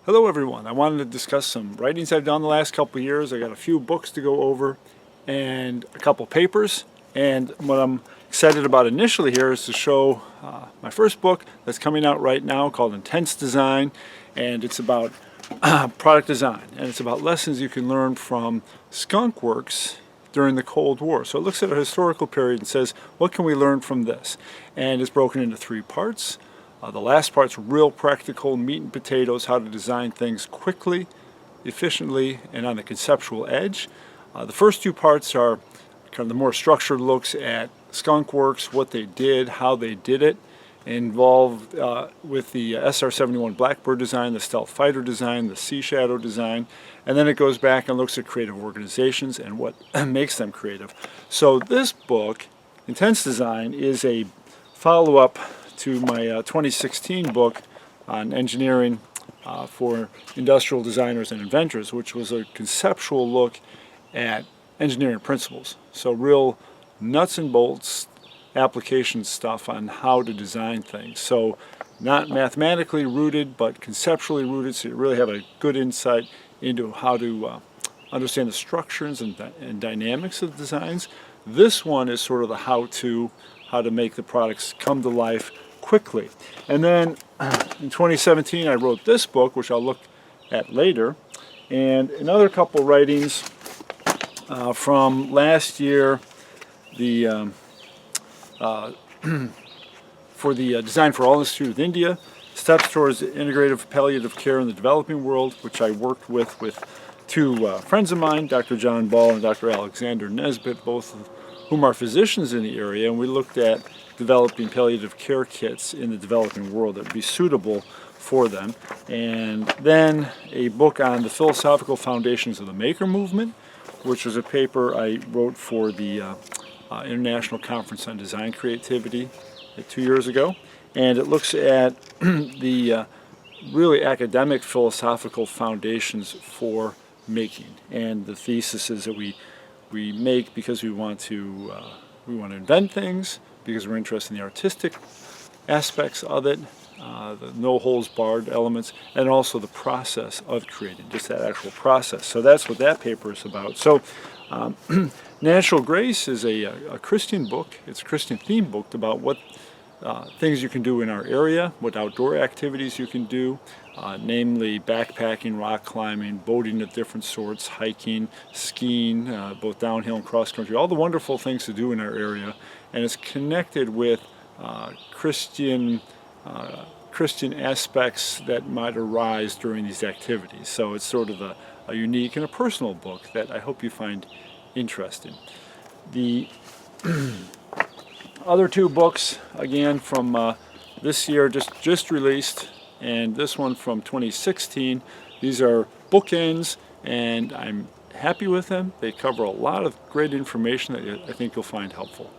Hello everyone. I wanted to discuss some writings I've done the last couple of years. I got a few books to go over and a couple papers, and what I'm excited about initially here is to show my first book that's coming out right now called Intense Design, and it's about product design, and it's about lessons you can learn from skunk works during the Cold War. So it looks at a historical period and says, what can we learn from this? And it's broken into three parts. The last part's real practical meat and potatoes, how to design things quickly, efficiently, and on the conceptual edge. The first two parts are kind of the more structured looks at skunk works, what they did, how they did it, involved with the SR-71 Blackbird design, the stealth fighter design, the Sea Shadow design, and then it goes back and looks at creative organizations and what makes them creative. So this book, Intense Design, is a follow-up to my 2016 book on engineering for industrial designers and inventors, which was a conceptual look at engineering principles. So real nuts and bolts application stuff on how to design things. So not mathematically rooted, but conceptually rooted, so you really have a good insight into how to understand the structures and dynamics of designs. This one is sort of the how-to, how to make the products come to life quickly. And then in 2017 I wrote this book, which I'll look at later, and another couple writings from last year, the for the Design for All Institute of India, Steps Towards Integrative Palliative Care in the Developing World, which I worked with two friends of mine, Dr. John Ball and Dr. Alexander Nesbitt, both of whom are physicians in the area, and we looked at developing palliative care kits in the developing world that would be suitable for them. And then a book on the philosophical foundations of the maker movement, which was a paper I wrote for the International Conference on Design Creativity 2 years ago. And it looks at the really academic philosophical foundations for making, and the thesis is that we make because we want to invent things, because we're interested in the artistic aspects of it, the no-holds-barred elements, and also the process of creating, just that actual process. So that's what that paper is about. So Natural Grace is a Christian book. It's a Christian-themed book about what things you can do in our area, what outdoor activities you can do, namely backpacking, rock climbing, boating of different sorts, hiking, skiing, both downhill and cross-country, all the wonderful things to do in our area. And it's connected with Christian aspects that might arise during these activities. So it's sort of a unique and a personal book that I hope you find interesting. The other two books, again from this year, just released, and this one from 2016. These are bookends, and I'm happy with them. They cover a lot of great information that I think you'll find helpful.